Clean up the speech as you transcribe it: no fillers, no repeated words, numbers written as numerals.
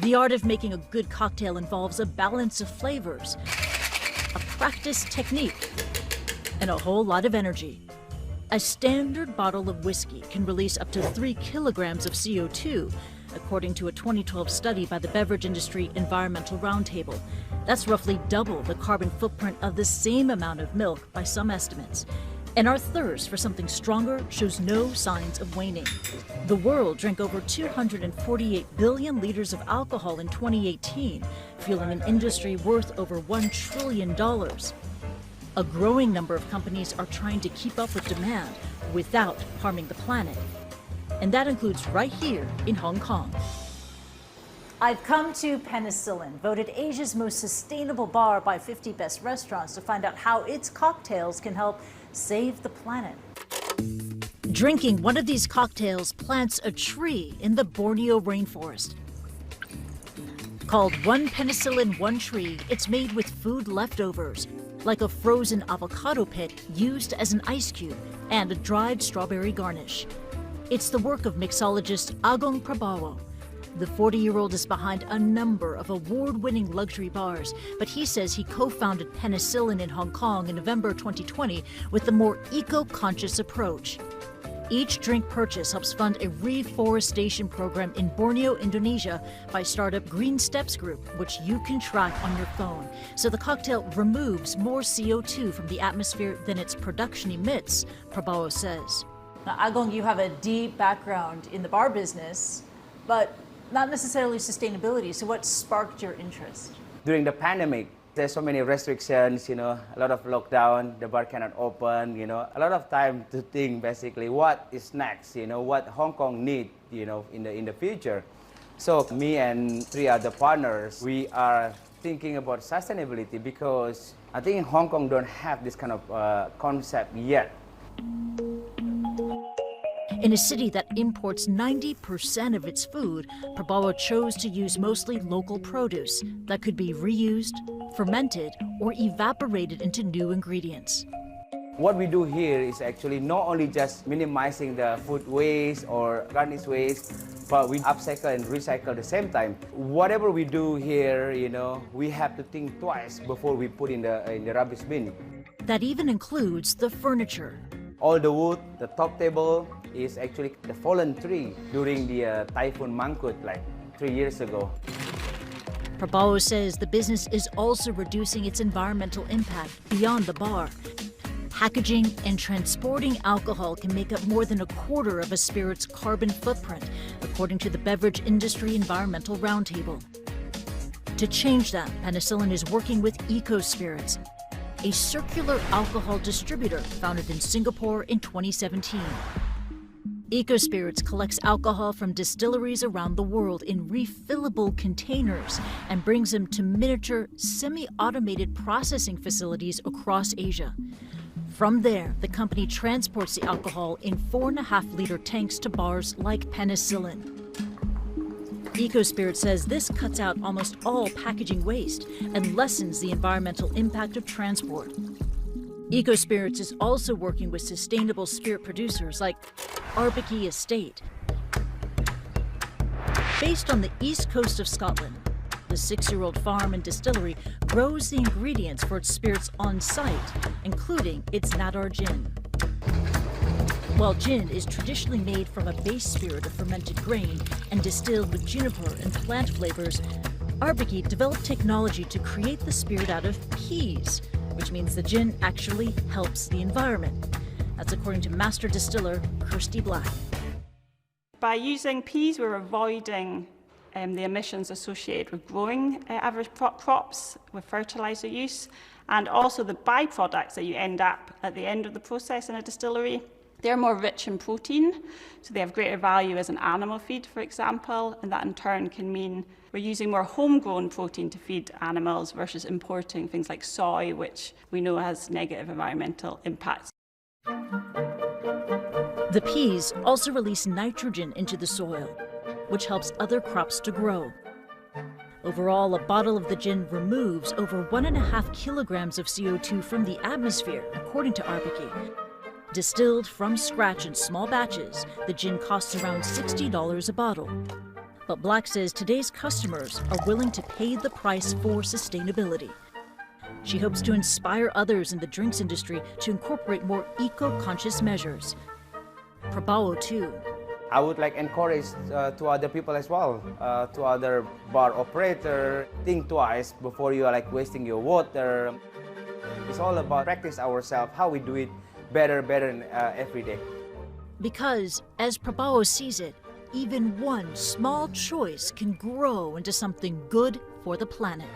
The art of making a good cocktail involves a balance of flavors, a practiced technique, and a whole lot of energy. A standard bottle of whiskey can release up to 3 kilograms of CO2, according to a 2012 study by the Beverage Industry Environmental Roundtable. That's roughly double the carbon footprint of the same amount of milk by some estimates. And our thirst for something stronger shows no signs of waning. The world drank over 248 billion liters of alcohol in 2018, fueling an industry worth over $1 trillion. A growing number of companies are trying to keep up with demand without harming the planet. And that includes right here in Hong Kong. I've come to Penicillin, voted Asia's most sustainable bar by 50 Best Restaurants, to find out how its cocktails can help save the planet. Drinking one of these cocktails plants a tree in the Borneo rainforest. Called One Penicillin, One Tree, it's made with food leftovers, like a frozen avocado pit used as an ice cube and a dried strawberry garnish. It's the work of mixologist Agong Prabawo. The 40-year-old is behind a number of award-winning luxury bars, but he says he co-founded Penicillin in Hong Kong in November 2020 with a more eco-conscious approach. Each drink purchase helps fund a reforestation program in Borneo, Indonesia by startup Green Steps Group, which you can track on your phone. So the cocktail removes more CO2 from the atmosphere than its production emits, Prabawo says. Now, Agong, you have a deep background in the bar business, but not necessarily sustainability. So what sparked your interest? During the pandemic, there's so many restrictions, a lot of lockdown, the bar cannot open, a lot of time to think basically what is next, what Hong Kong need, in the future. So me and 3 other partners, we are thinking about sustainability because I think Hong Kong don't have this kind of concept yet. In a city that imports 90% of its food, Prabawo chose to use mostly local produce that could be reused, fermented, or evaporated into new ingredients. What we do here is actually not only just minimizing the food waste or garnish waste, but we upcycle and recycle at the same time. Whatever we do here, we have to think twice before we put in the rubbish bin. That even includes the furniture. All the wood, the top table, is actually the fallen tree during the Typhoon Mangkut, like 3 years ago. Prabawo says the business is also reducing its environmental impact beyond the bar. Packaging and transporting alcohol can make up more than a quarter of a spirit's carbon footprint, according to the Beverage Industry Environmental Roundtable. To change that, Penicillin is working with EcoSPIRITS, a circular alcohol distributor founded in Singapore in 2017. EcoSPIRITS collects alcohol from distilleries around the world in refillable containers and brings them to miniature, semi-automated processing facilities across Asia. From there, the company transports the alcohol in 4.5-liter tanks to bars like Penicillin. EcoSPIRITS says this cuts out almost all packaging waste and lessens the environmental impact of transport. EcoSPIRITS is also working with sustainable spirit producers like Arbikie Estate. Based on the east coast of Scotland, the 6-year-old farm and distillery grows the ingredients for its spirits on site, including its Nàdar gin. While gin is traditionally made from a base spirit of fermented grain and distilled with juniper and plant flavors, Arbikie developed technology to create the spirit out of peas, which means the gin actually helps the environment. That's according to master distiller Kristie Black. By using peas, we're avoiding the emissions associated with growing average crops with fertilizer use, and also the byproducts that you end up at the end of the process in a distillery. They're more rich in protein, so they have greater value as an animal feed, for example, and that in turn can mean we're using more homegrown protein to feed animals versus importing things like soy, which we know has negative environmental impacts. The peas also release nitrogen into the soil, which helps other crops to grow. Overall, a bottle of the gin removes over 1.5 kilograms of CO2 from the atmosphere, according to Arbikie. Distilled from scratch in small batches, the gin costs around $60 a bottle. But Black says today's customers are willing to pay the price for sustainability. She hopes to inspire others in the drinks industry to incorporate more eco-conscious measures. Prabowo, too. I would like encourage to other people as well, to other bar operator, think twice before you are like wasting your water. It's all about practice ourselves, how we do it better every day. Because, as Prabowo sees it, even one small choice can grow into something good for the planet.